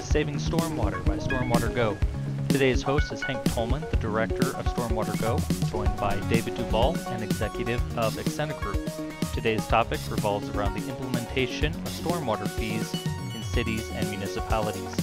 is Saving Stormwater by StormwaterGO. Today's host is Hank Tolman, the director of StormwaterGO, joined by David Duvall, an executive of Extended Group. Today's topic revolves around the implementation of stormwater fees in cities and municipalities.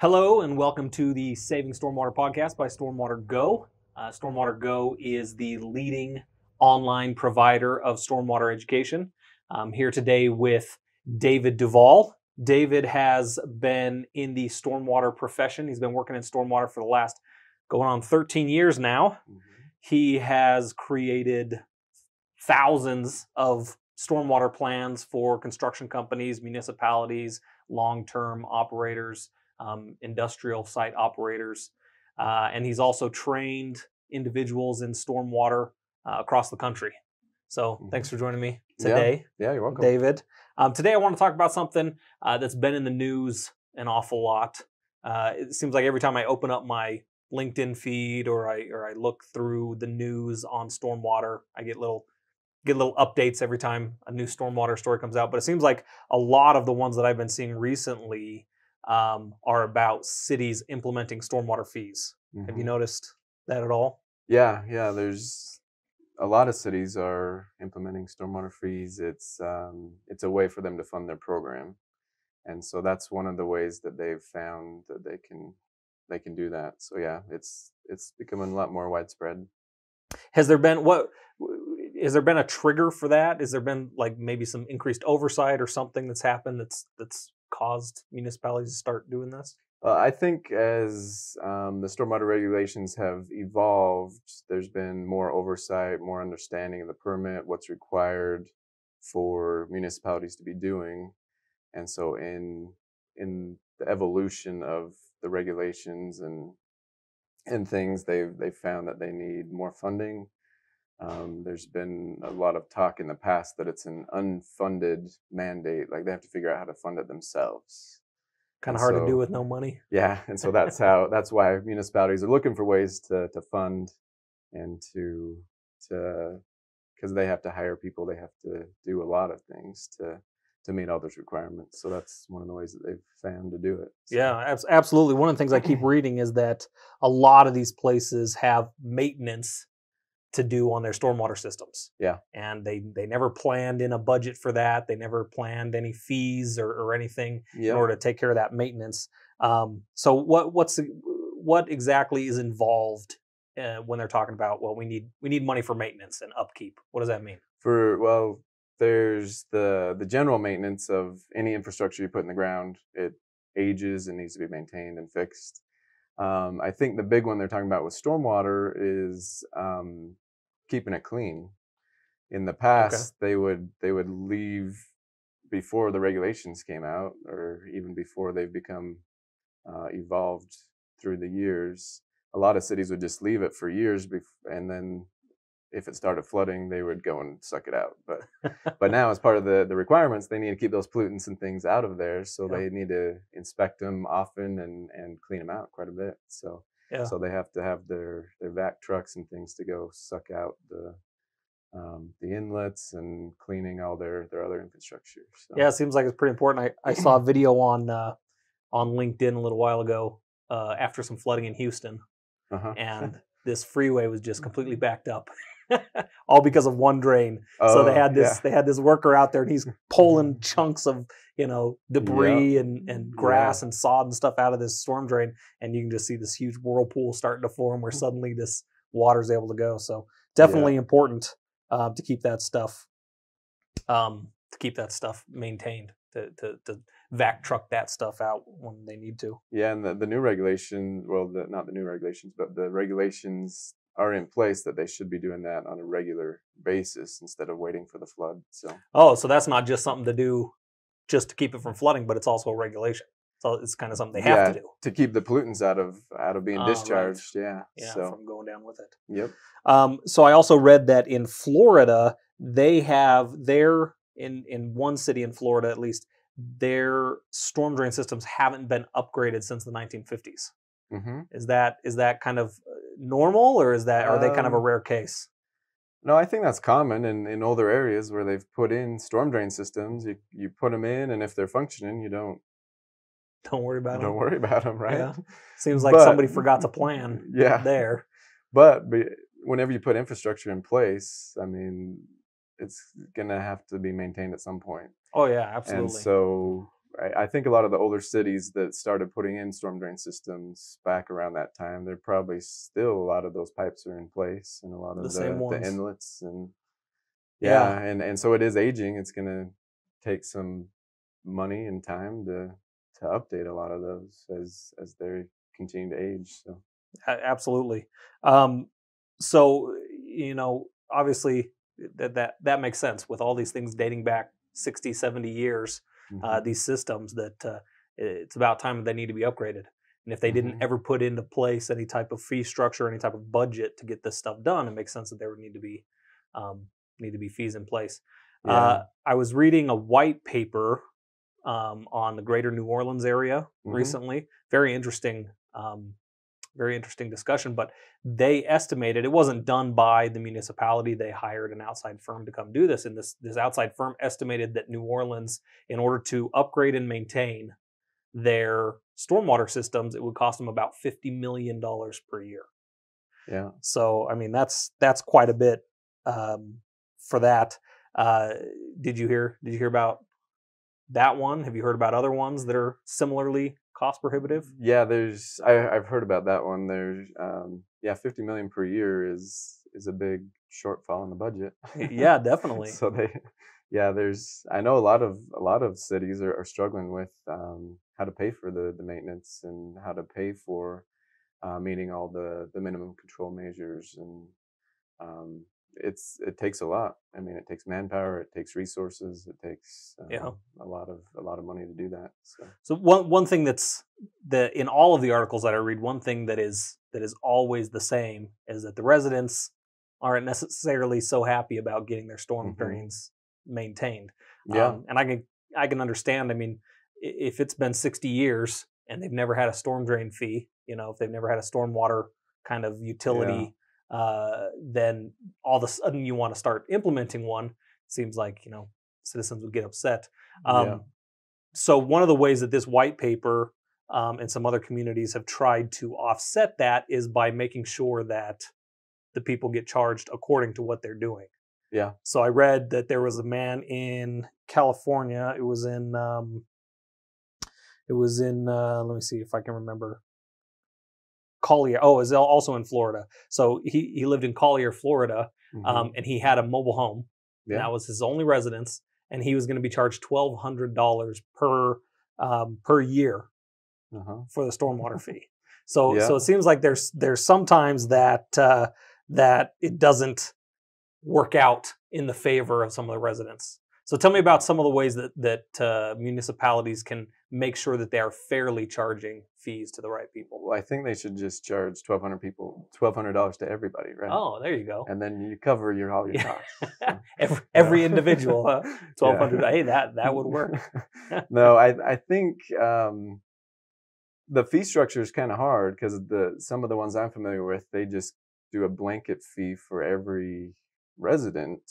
Hello and welcome to the Saving Stormwater podcast by StormwaterGO. StormwaterGO is the leading online provider of stormwater education. I'm here today with David Duvall. David has been in the stormwater profession. He's been working in stormwater for the last going on 13 years now. He has created thousands of stormwater plans for construction companies, municipalities, long-term operators, industrial site operators, and he's also trained individuals in stormwater across the country. So thanks for joining me today. Yeah, you're welcome. David. Today I want to talk about something that's been in the news an awful lot. It seems like every time I open up my LinkedIn feed or I look through the news on stormwater, I get little updates every time a new stormwater story comes out. But it seems like a lot of the ones that I've been seeing recently are about cities implementing stormwater fees. Have you noticed that at all? Yeah. There's a lot of cities are implementing stormwater fees. It's a way for them to fund their program, and so that's one of the ways that they've found that they can do that. So yeah, it's becoming a lot more widespread. Has there been a trigger for that? Has there been like maybe some increased oversight or something that's happened that's caused municipalities to start doing this? I think as the stormwater regulations have evolved, there's been more oversight, more understanding of the permit, what's required for municipalities to be doing. And so in the evolution of the regulations and things, they've found that they need more funding. There's been a lot of talk in the past that it's an unfunded mandate, like they have to figure out how to fund it themselves. Kind of hard to do with no money. Yeah, and so that's why municipalities are looking for ways to fund and to because they have to hire people, they have to do a lot of things to meet all those requirements. So that's one of the ways that they've found to do it. So. Yeah, absolutely. One of the things I keep reading is that a lot of these places have maintenance to do on their stormwater systems. Yeah. And they never planned in a budget for that. They never planned any fees or anything in order to take care of that maintenance. So what exactly is involved when they're talking about, well, we need money for maintenance and upkeep? What does that mean? There's the general maintenance of any infrastructure you put in the ground. It ages and needs to be maintained and fixed. I think the big one they're talking about with stormwater is keeping it clean. In the past, they would leave before the regulations came out, or even before they've become evolved through the years. A lot of cities would just leave it for years, and then if it started flooding, they would go and suck it out. But now, as part of the requirements, they need to keep those pollutants and things out of there. So they need to inspect them often and clean them out quite a bit. So they have to have their vac trucks and things to go suck out the inlets and cleaning all their other infrastructure. So. Yeah, it seems like it's pretty important. I saw a video on LinkedIn a little while ago after some flooding in Houston, and this freeway was just completely backed up. All because of one drain. So they had this worker out there, and he's pulling chunks of debris and grass and sod and stuff out of this storm drain, and you can just see this huge whirlpool starting to form where suddenly this water's able to go. So definitely important to keep that stuff maintained, to vac truck that stuff out when they need to. Yeah, and the new regulation, not the new regulations, but the regulations are in place that they should be doing that on a regular basis instead of waiting for the flood. So that's not just something to do just to keep it from flooding, but it's also a regulation. So it's kind of something they have to do to keep the pollutants out of being discharged. Right. From going down with it. Yep. So I also read that in Florida they have in one city in Florida at least, their storm drain systems haven't been upgraded since the 1950s. Hmm. Is that kind of normal, or are they kind of a Um, rare case? no, I think that's common in older areas where they've put in storm drain systems. You put them in, and if they're functioning, Don't worry you about don't them. worry about them, right? Yeah, seems like But somebody forgot to plan yeah, there. but whenever you put infrastructure in place, I mean, it's gonna have to be maintained at some point. Oh yeah, And absolutely. so I think a lot of the older cities that started putting in storm drain systems back around that time, they're probably still a lot of those pipes are in place and a lot The of same the ones. inlets and Yeah, yeah, and so it is aging. It's gonna take some money and time to update a lot of those as they continue to age. So absolutely. Um, so obviously that makes sense with all these things dating back 60, 70 years. hmm These systems that it's about time they need to be upgraded. And if they didn't hmm ever put into place any type of fee structure, any type of budget to get this stuff done, it makes sense that there would um, need to be fees in place. yeah. I was reading a white paper on the greater New Orleans area hmm recently. Very interesting discussion. But they estimated, it wasn't done by the municipality. They hired an outside firm to come do this, and this outside firm estimated that New Orleans, in order to upgrade and maintain their stormwater systems, it would cost them about $50 million per year. Yeah. So I mean that's quite a bit for that. Uh, did you hear about that one? Have you heard about other ones that are similarly cost prohibitive? Yeah, I've heard about that one. There's yeah, 50 million per year is a big shortfall in the budget. Yeah, definitely. So yeah, I know a lot of cities are struggling with how to pay for the maintenance and how to pay for meeting all the minimum control measures and um, it takes a lot. I mean, it takes manpower, it takes resources, it takes Yeah. a lot of money to do that. So So one thing that's in all of the articles that I read, one thing that is always the same is that the residents aren't necessarily so happy about getting their storm hmm drains maintained. yeah, And I can understand. I mean, if it's been 60 years and they've never had a storm drain fee, if they've never had a stormwater kind of yeah, utility, then all of a sudden you want to start implementing one. Seems like citizens would get upset. yeah. Um, so one of the ways that this white paper and some other communities have tried to offset that is by making sure that the people get charged according to what they're doing. Yeah. So I read that there was a man in California. It was in let me see if I can remember. Collier. Oh, is also in Florida. So he lived in Collier, Florida, hmm and he had a mobile home, and Yeah. that was his only residence. And he was going to be charged $1,200 per year Uh-huh. for the stormwater fee. So it Yeah. seems like there's sometimes that it doesn't work out in the favor of some of the residents. So tell me about some of the ways that municipalities can make sure that they are fairly charging fees to the right people. Well, I think they should just charge $1,200 to everybody, right? Oh, there you go. And then you cover all your Yeah. costs. So, every individual, huh? yeah. 1,200. Hey, that would work. No, I think the fee structure is kind of hard because some of the ones I'm familiar with, they just do a blanket fee for every resident,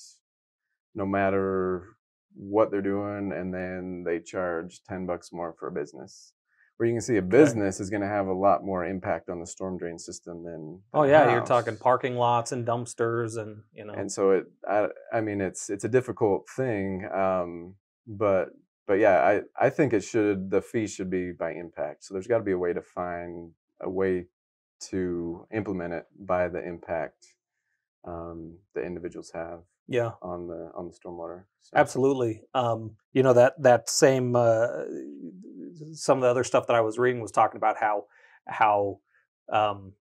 no matter what they're doing, and then they charge $10 more for a business. Where you can see a Okay. business is going to have a lot more impact on the storm drain system than Oh a yeah, you're talking house. parking lots and dumpsters, and And so I mean, it's a difficult thing, but yeah, I think the fee should be by impact. So there's got to be a way to find a way to implement it by the impact the individuals have yeah, on the stormwater. So absolutely. That same some of the other stuff that I was reading was talking about how um,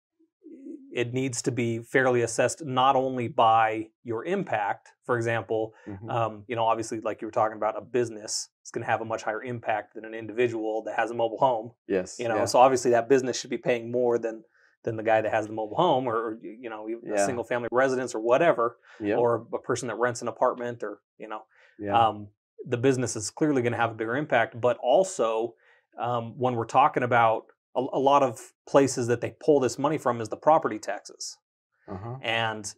it needs to be fairly assessed not only by your impact. For example, mhm. obviously, like you were talking about, a business is going to have a much higher impact than an individual that has a mobile home. Yes, yeah, So obviously that business should be paying more than the guy that has the mobile home, or even a yeah, single family residence or whatever, yep, or a person that rents an apartment, or yeah, um, the business is clearly going to have a bigger impact. But also, when we're talking about a lot of places that they pull this money from is the property taxes. Uh-huh. And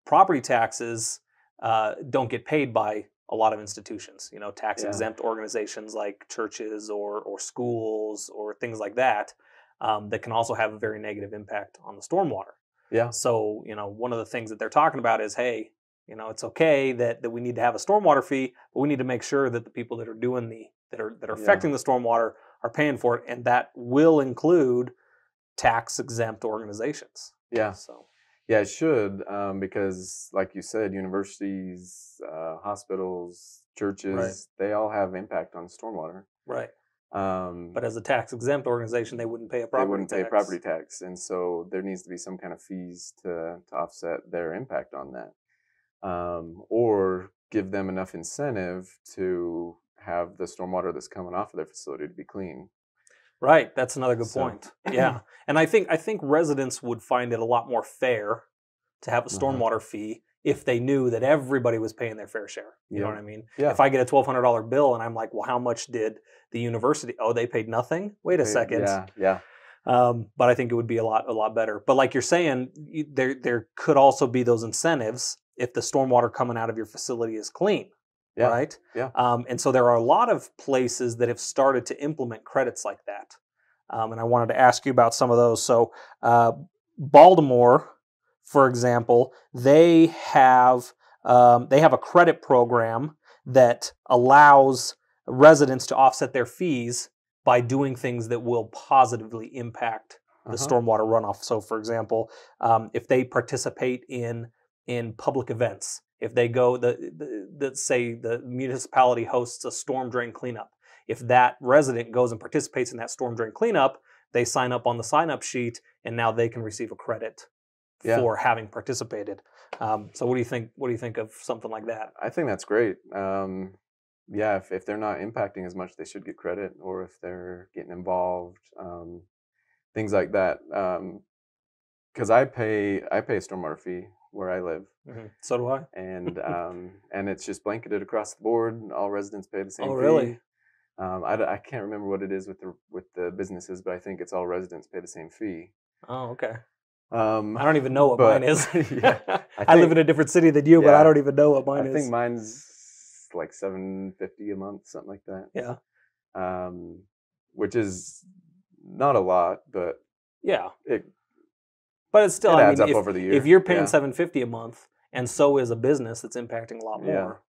property taxes don't get paid by a lot of institutions, tax exempt organizations like churches or schools or things like that, that can also have a very negative impact on the stormwater. Yeah. So, one of the things that they're talking about is, hey, it's okay that we need to have a stormwater fee, but we need to make sure that the people that are doing that are affecting the stormwater are paying for it, and that will include tax exempt organizations. Yeah. So. Yeah, it should, because like you said, universities, hospitals, churches, Right. they all have impact on stormwater. Right. Um, But as a tax exempt organization, they wouldn't pay a property tax. They wouldn't pay a property tax, and so there needs to be some kind of fees to offset their impact on that, or give them enough incentive to have the stormwater that's coming off of their facility to be clean. Right, that's another good point. Yeah, and I think residents would find it a lot more fair to have a stormwater fee if they knew that everybody was paying their fair share. You know what I mean? Yeah. If I get a $1,200 bill and I'm like, well, how much did the university? Oh, they paid nothing. Wait a second. Yeah. But I think it would be a lot better. But like you're saying, there could also be those incentives if the stormwater coming out of your facility is clean. Yeah. Right? Yeah. And so there are a lot of places that have started to implement credits like that. And I wanted to ask you about some of those. So Baltimore, for example, they have a credit program that allows residents to offset their fees by doing things that will positively impact the stormwater runoff. So, for example, if they participate in public events, if they go, say the municipality hosts a storm drain cleanup, if that resident goes and participates in that storm drain cleanup, they sign up on the sign-up sheet, and now they can receive a credit for having participated. So what do you think? What do you think of something like that? I think that's great. If they're not impacting as much, they should get credit, or if they're getting involved, things like that. Because I pay a stormwater fee where I live. Mm-hmm. So do I. And it's just blanketed across the board. All residents pay the same fee. Oh, really? I can't remember what it is with the businesses, but I think it's all residents pay the same fee. Oh, okay. I don't even know what mine is. I live in a different city than you, but I don't even know what mine is. I think mine's like $750 a month, something like that. Yeah. Which is not a lot, but but it's still, it adds up over the year. If you're paying $750 a month, and so is a business that's impacting a lot more,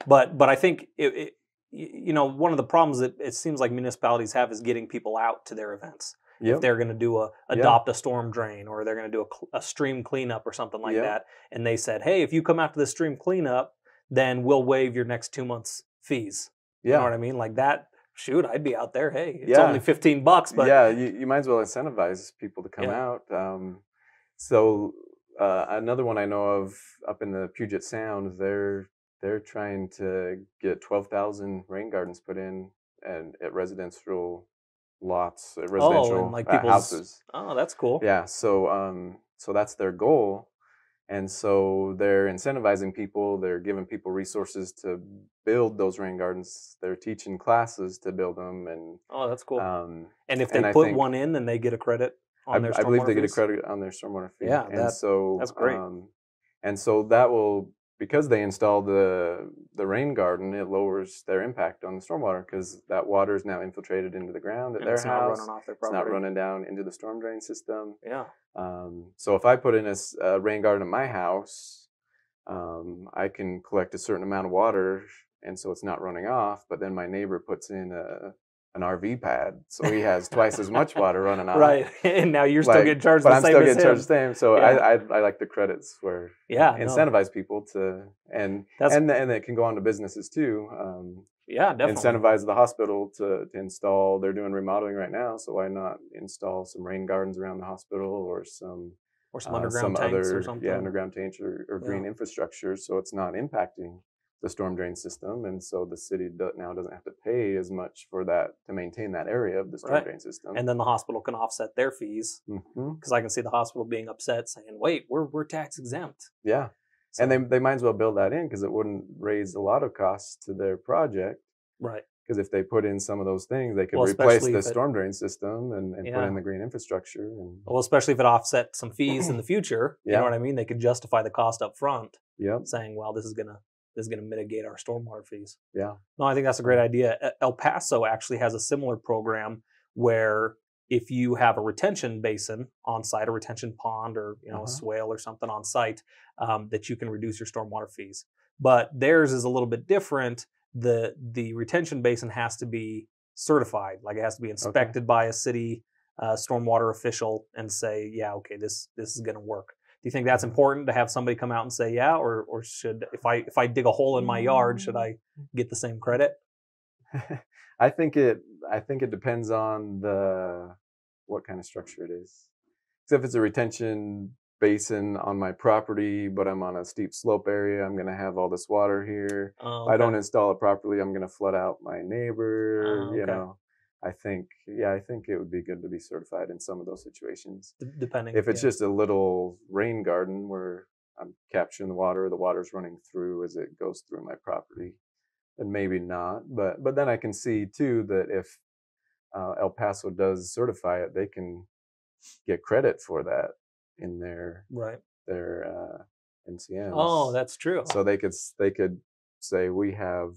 But I think one of the problems that it seems like municipalities have is getting people out to their events. If they're going to do adopt a storm drain, or they're going to do a stream cleanup or something like that, and they said, hey, if you come out to the stream cleanup, then we'll waive your next 2 months fees. You know what I mean? Like that. Shoot, I'd be out there. Hey, it's only $15, but you might as well incentivize people to come out. Another one I know of up in the Puget Sound, they're trying to get 12,000 rain gardens put in and at residential lots, at residential houses. Oh, that's cool. Yeah, so that's their goal. And so they're incentivizing people, they're giving people resources to build those rain gardens. They're teaching classes to build them. And that's cool. And if they put one in, then they get a credit on their stormwater I believe they fees? get a credit on their stormwater fee. Yeah, that's great. And so that will, because they install the rain garden, it lowers their impact on the stormwater, because that water is now infiltrated into the ground at their house. Not running off their property. It's not running down into the storm drain system. Yeah. So if I put in a rain garden at my house, I can collect a certain amount of water, and so it's not running off. But then my neighbor puts in an RV pad, so he has twice as much water running off. Right, and now you're still getting charged the same as him. But I'm still getting charged the same. So I like the credits where incentivize people to, and it can go on to businesses too. Definitely. Incentivize the hospital to install. They're doing remodeling right now, so why not install some rain gardens around the hospital, or some underground tanks or something? Underground tanks or green infrastructure, so it's not impacting the storm drain system, and so the city now doesn't have to pay as much for that to maintain that area of the storm drain system. And then the hospital can offset their fees, because I can see the hospital being upset, saying, "Wait, we're tax exempt." Yeah. So, and they might as well build that in, because it wouldn't raise a lot of costs to their project. Right. Because if they put in some of those things, they could Well, replace especially the if it, storm drain system and put yeah. in the green infrastructure. And Well, especially if it offset some fees in the future, you know yeah, what I mean? They could justify the cost up front, yep, saying, "Well, this is gonna mitigate our stormwater fees." yeah, No, I think that's a great idea. El Paso actually has a similar program where if you have a retention basin on site, a retention pond, or a swale or something on site, that you can reduce your stormwater fees. But theirs is a little bit different. The retention basin has to be certified, like it has to be inspected by a city stormwater official and say, yeah, okay, this is going to work. Do you think that's important to have somebody come out and say, yeah, or should, if I dig a hole in my yard, should I get the same credit? I think it depends on what kind of structure it is. Because if it's a retention basin on my property, but I'm on a steep slope area, I'm going to have all this water here. Oh, If I don't install it properly, I'm going to flood out my neighbor. okay. I think it would be good to be certified in some of those situations. Depending. If it's just a little rain garden where I'm capturing the water's running through as it goes through my property, then maybe not. But then I can see too that if El Paso does certify it, they can get credit for that in their NCMs. Oh, that's true. So they could say we have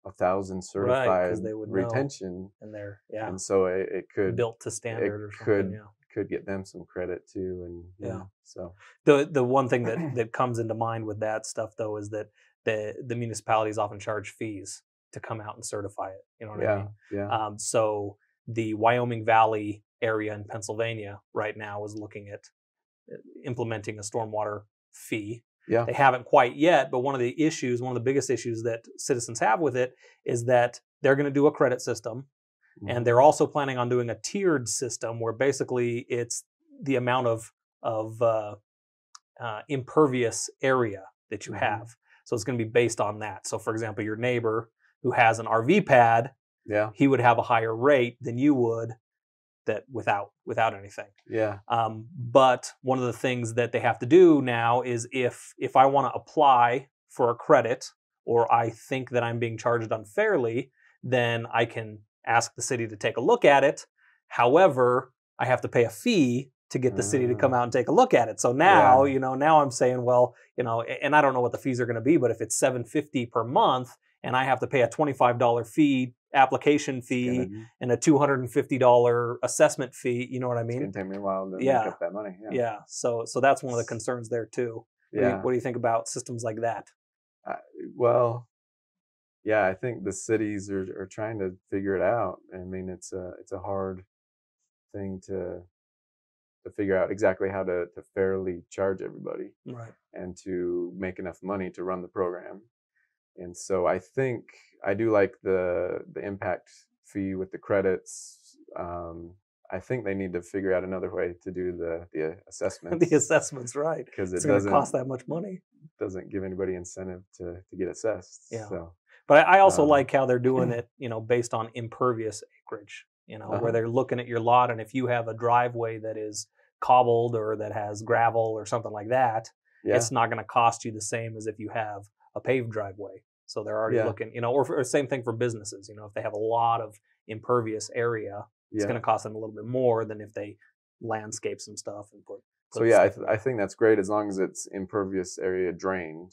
1,000 certified they would retention, and they're and so it could built to standard or something. Could get them some credit too, and so the one thing that comes into mind with that stuff though is that the municipalities often charge fees to come out and certify it. You know what I mean? Yeah. So the Wyoming Valley area in Pennsylvania right now is looking at implementing a stormwater fee. Yeah. They haven't quite yet, but one of the biggest issues that citizens have with it is that they're going to do a credit system, and they're also planning on doing a tiered system where basically it's the amount of impervious area that you have. So it's going to be based on that. So for example, your neighbor who has an RV pad, he would have a higher rate than you would that without anything. Yeah. But one of the things that they have to do now is if I want to apply for a credit, or I think that I'm being charged unfairly, then I can ask the city to take a look at it. However, I have to pay a fee to get the city to come out and take a look at it. So now, now I'm saying, well, and I don't know what the fees are going to be, but if it's $750 per month and I have to pay a $25 fee, application fee, and a $250 assessment fee, you know what I mean? It's going to take me a while to make up that money. Yeah. So that's one of the concerns there too. Yeah. What do you think about systems like that? Well, yeah, I think the cities are trying to figure it out. I mean, it's a hard thing to figure out exactly how to fairly charge everybody, right, and to make enough money to run the program. And so I think I do like the impact fee with the credits. I think they need to figure out another way to do the assessments. The assessments, right? Because it's going to cost that much money. Doesn't give anybody incentive to get assessed. Yeah. So, but I also like how they're doing it, based on impervious acreage. Where they're looking at your lot, and if you have a driveway that is cobbled or that has gravel or something like that, it's not going to cost you the same as if you have a paved driveway. So they're already looking, or same thing for businesses. If they have a lot of impervious area, it's going to cost them a little bit more than if they landscape some stuff and put. So I think that's great as long as it's impervious area drained.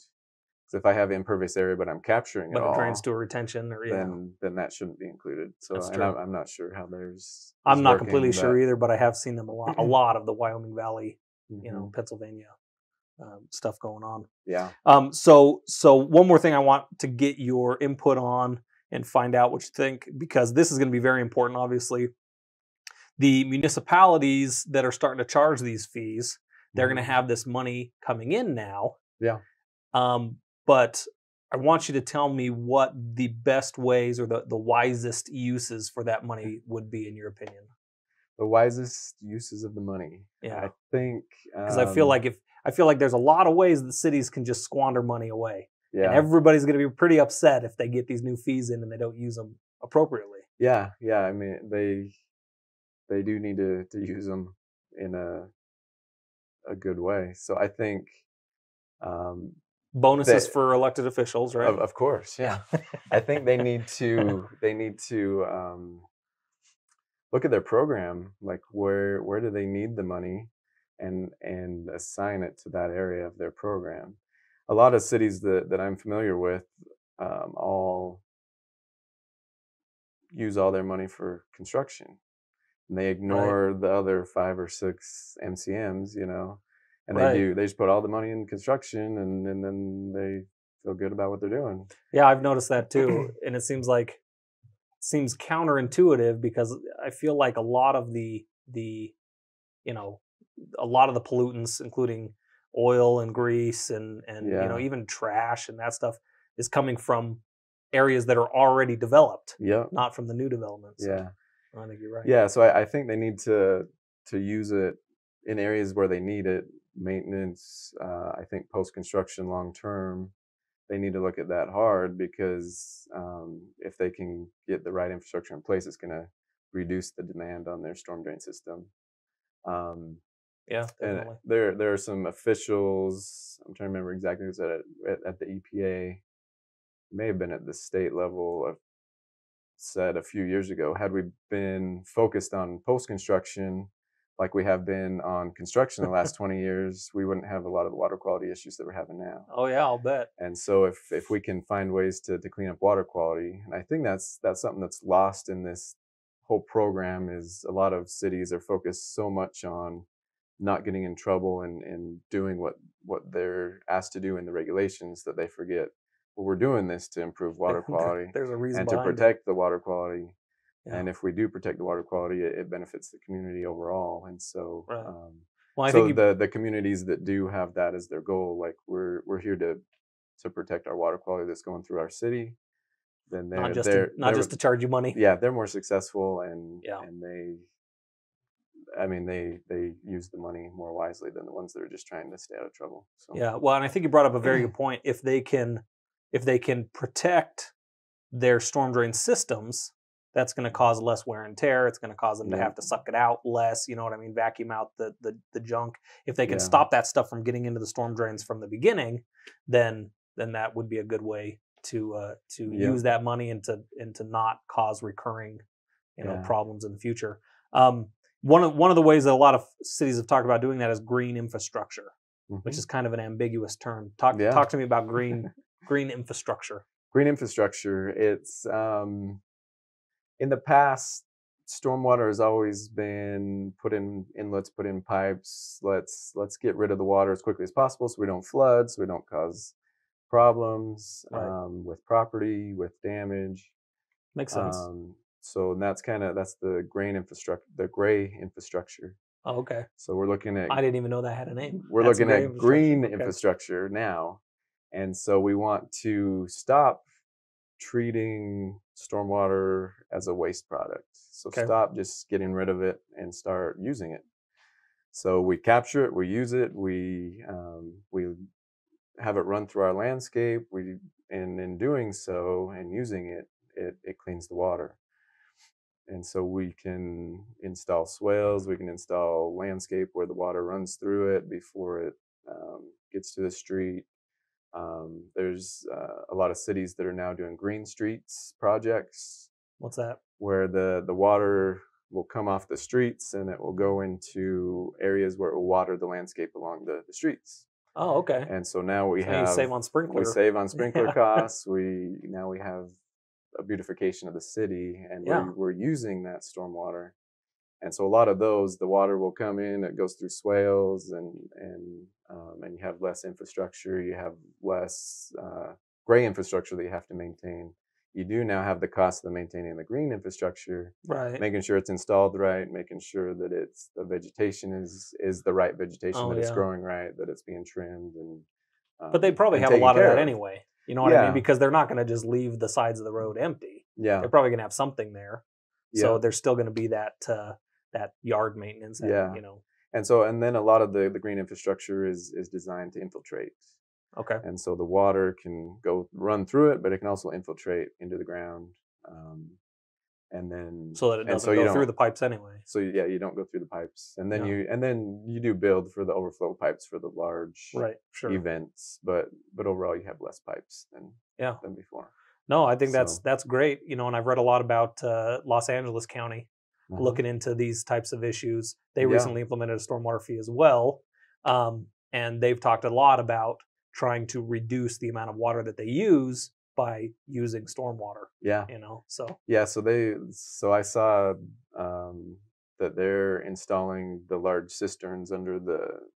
Because if I have impervious area but I'm capturing it all, but it drains to a retention, or then that shouldn't be included. So I'm not sure how theirs. I'm not completely sure either, but I have seen them a lot of the Wyoming Valley, Pennsylvania. Stuff going on. Yeah. So one more thing I want to get your input on and find out what you think, because this is going to be very important. Obviously, the municipalities that are starting to charge these fees, they're going to have this money coming in now. Yeah. But I want you to tell me what the best ways or the wisest uses for that money would be, in your opinion. The wisest uses of the money. Yeah. I think because I feel like there's a lot of ways that cities can just squander money away. Yeah. And everybody's going to be pretty upset if they get these new fees in and they don't use them appropriately. Yeah. I mean, they do need to use them in a good way. So I think Bonuses for elected officials, right? Of course, yeah. I think they need to look at their program, like where do they need the money, and assign it to that area of their program. A lot of cities that I'm familiar with all use all their money for construction, and they ignore the other 5 or 6 MCMs, and they just put all the money in construction, and then they feel good about what they're doing. Yeah, I've noticed that too, and it seems counterintuitive, because I feel like a lot of the a lot of the pollutants, including oil and grease and even trash and that stuff, is coming from areas that are already developed, not from the new developments. Yeah, I think you're right. Yeah, so I think they need to use it in areas where they need it. Maintenance, I think post-construction long term, they need to look at that hard, because if they can get the right infrastructure in place, it's going to reduce the demand on their storm drain system. Yeah, definitely. And there are some officials, I'm trying to remember exactly who was at the EPA, may have been at the state level, said a few years ago, had we been focused on post-construction like we have been on construction the last 20 years, we wouldn't have a lot of the water quality issues that we're having now. Oh yeah, I'll bet. And so if we can find ways to clean up water quality, and I think that's something that's lost in this whole program, is a lot of cities are focused so much on not getting in trouble and doing what they're asked to do in the regulations, that they forget, well, we're doing this to improve water quality. There's a reason and to behind protect the water quality. Yeah. And if we do protect the water quality, it benefits the community overall. And so, well, I so think the communities that do have that as their goal, like we're here to protect our water quality that's going through our city, then not just to charge you money. Yeah, they're more successful, and they use the money more wisely than the ones that are just trying to stay out of trouble. So. Yeah, well, and I think you brought up a very good point. If they can protect their storm drain systems, that's going to cause less wear and tear. It's going to cause them to have to suck it out less. You know what I mean? Vacuum out the junk. If they can stop that stuff from getting into the storm drains from the beginning, then that would be a good way to use that money and to not cause recurring problems in the future. One of the ways that a lot of cities have talked about doing that is green infrastructure, which is kind of an ambiguous term. Talk to me about green infrastructure. Green infrastructure. It's in the past, stormwater has always been put in inlets, put in pipes. Let's get rid of the water as quickly as possible, so we don't flood, so we don't cause problems with property, with damage. Makes sense. So that's the gray infrastructure. Oh, okay. So we're looking at. I didn't even know that had a name. We're looking at green infrastructure now, and so we want to stop treating stormwater as a waste product. So stop just getting rid of it and start using it. So we capture it, we use it, we have it run through our landscape. And in doing so and using it, it cleans the water. And so we can install swales, we can install landscape where the water runs through it before it gets to the street. There's a lot of cities that are now doing green streets projects. What's that? Where the water will come off the streets and it will go into areas where it will water the landscape along the streets. Oh, okay. And so now you save on sprinkler. We save on sprinkler costs. We have a beautification of the city, and we're using that stormwater. And so a lot of those, the water will come in, it goes through swales, and you have less infrastructure, you have less gray infrastructure that you have to maintain. You do now have the cost of maintaining the green infrastructure, making sure it's installed right, making sure that the vegetation is the right vegetation, that it's growing right, that it's being trimmed, and but they probably have a lot of that anyway. You know what I mean? Because they're not going to just leave the sides of the road empty. Yeah, they're probably going to have something there. So there's still going to be that yard maintenance. And then a lot of the green infrastructure is designed to infiltrate. Okay. And so the water can run through it, but it can also infiltrate into the ground. and then So that it doesn't go through the pipes anyway. So yeah, you don't go through the pipes, and then Yeah. you do build for the overflow pipes for the large Sure. events, but overall you have less pipes than before. No, I think So, that's great. You know, and I've read a lot about Los Angeles County uh-huh. looking into these types of issues. They Yeah. recently implemented a stormwater fee as well, and they've talked a lot about trying to reduce the amount of water that they use by using stormwater. Yeah. You know, so Yeah, so I saw that they're installing the large cisterns under the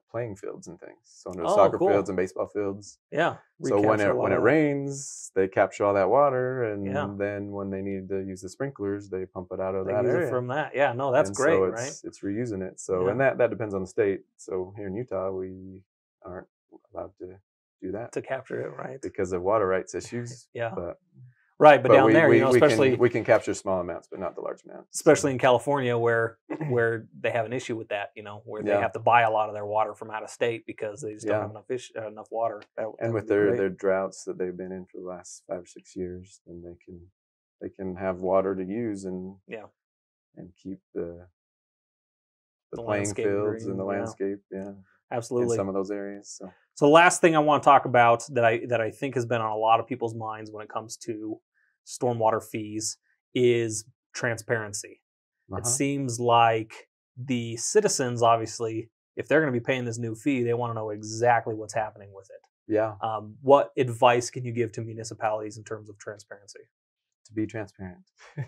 playing fields and things, so under the soccer fields and baseball fields. Yeah. So when it rains, they capture all that water, and then when they need to use the sprinklers, they pump it out of that area. From that. Yeah, no, that's great, so right? It's reusing it. So and that depends on the state. So here in Utah, we aren't allowed to do that, to capture it, right? because of water rights issues. Yeah. But right, but down there, especially we can capture small amounts, but not the large amounts. Especially in California, where they have an issue with that, where they have to buy a lot of their water from out of state because they just don't have enough water. And with their droughts that they've been in for the last 5 or 6 years, then they can have water to use and keep the playing fields and the landscape. Yeah, absolutely. In some of those areas. So the last thing I want to talk about that I think has been on a lot of people's minds when it comes to stormwater fees is transparency. It seems like the citizens, obviously, if they're going to be paying this new fee, they want to know exactly what's happening with it. Yeah. What advice can you give to municipalities in terms of transparency? To be transparent.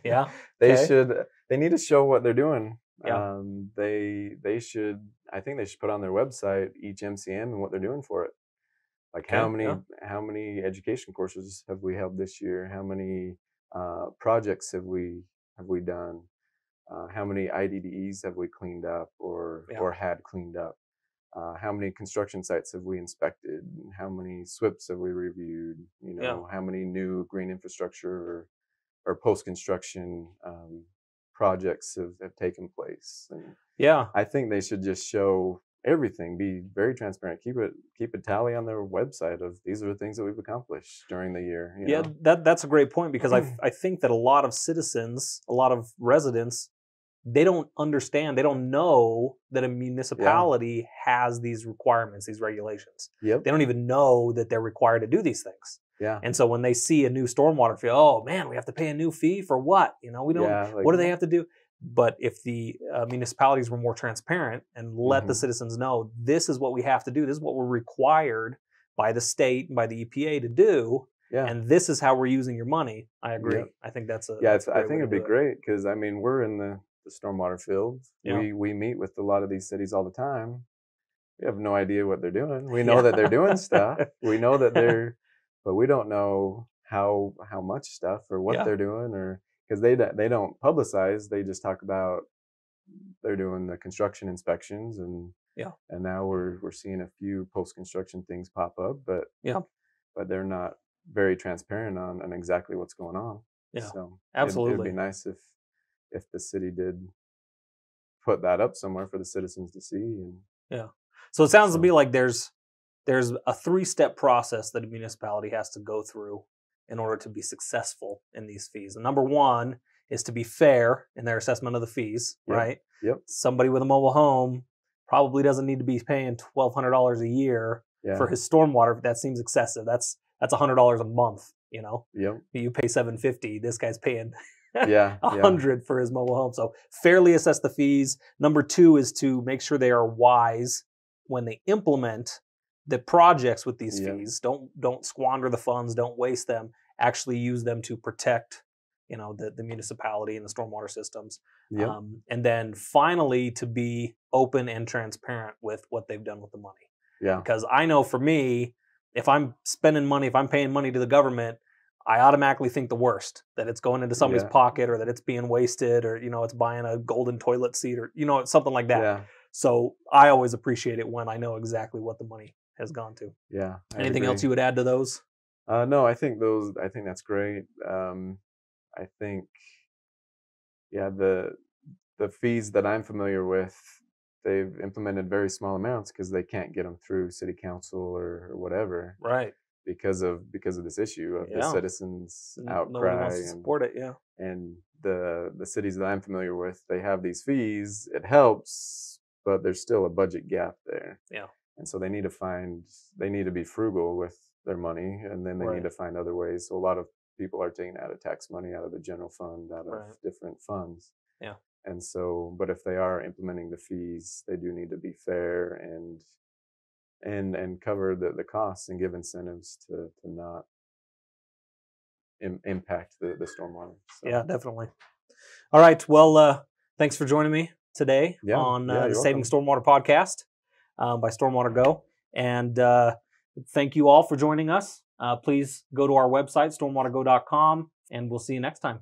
Yeah. They need to show what they're doing. Yeah. They should, I think they should put on their website each MCM and what they're doing for it. Like how many education courses have we held this year? How many projects have we done? How many IDDEs have we cleaned up or had cleaned up? How many construction sites have we inspected? How many SWIPs have we reviewed? How many new green infrastructure or post-construction projects have taken place? And I think they should just show everything, be very transparent, keep a tally on their website of these are the things that we've accomplished during the year. That's a great point, because I think that a lot of citizens, a lot of residents, they don't understand, they don't know that a municipality has these requirements, these regulations. Yep. They don't even know that they're required to do these things. Yeah. And so when they see a new stormwater fee, oh man, we have to pay a new fee for what? We don't. What do they have to do? But if the municipalities were more transparent and let the citizens know, this is what we have to do, this is what we're required by the state and by the EPA to do, and this is how we're using your money. I agree. Yep. I think that's I think it'd be great, because we're in the stormwater field. Yeah. We meet with a lot of these cities all the time. We have no idea what they're doing. We know that they're doing stuff. We know that but we don't know how much stuff or what they're doing, or because they don't publicize. They just talk about they're doing the construction inspections, and now we're seeing a few post-construction things pop up, but they're not very transparent on exactly what's going on. So absolutely, it'd be nice if the city did put that up somewhere for the citizens to see. So it sounds to me like there's a 3-step process that a municipality has to go through in order to be successful in these fees. And number 1 is to be fair in their assessment of the fees, right? Yep. Somebody with a mobile home probably doesn't need to be paying $1,200 a year for his stormwater. That seems excessive. That's $100 a month. Yep. You pay $750. This guy's paying $100 for his mobile home. So fairly assess the fees. Number 2 is to make sure they are wise when they implement the projects with these fees. Don't squander the funds. Don't waste them. Actually use them to protect, the municipality and the stormwater systems. Yep. And then finally, to be open and transparent with what they've done with the money. Yeah. Because I know for me, if I'm spending money, if I'm paying money to the government, I automatically think the worst, that it's going into somebody's pocket, or that it's being wasted, or, it's buying a golden toilet seat, or, something like that. Yeah. So I always appreciate it when I know exactly what the money has gone to. Yeah. Anything else you would add to those? No, I think that's great. I think, the fees that I'm familiar with, they've implemented very small amounts because they can't get them through city council or whatever. Right. because of this issue of the Yeah. citizens' Nobody outcry wants to support it. Yeah. and the cities that I'm familiar with, they have these fees. It helps, but there's still a budget gap there. Yeah. And so they need to be frugal with their money, and then they Right. need to find other ways. So a lot of people are taking out of tax money, out of the general fund, out of Right. different funds. Yeah. And so, but if they are implementing the fees, they do need to be fair and cover the costs and give incentives to not impact the stormwater. So, Yeah, definitely. All right. Well, thanks for joining me today on yeah, the you're Saving welcome. Stormwater podcast by StormwaterGO. And thank you all for joining us. Please go to our website, stormwatergo.com, and we'll see you next time.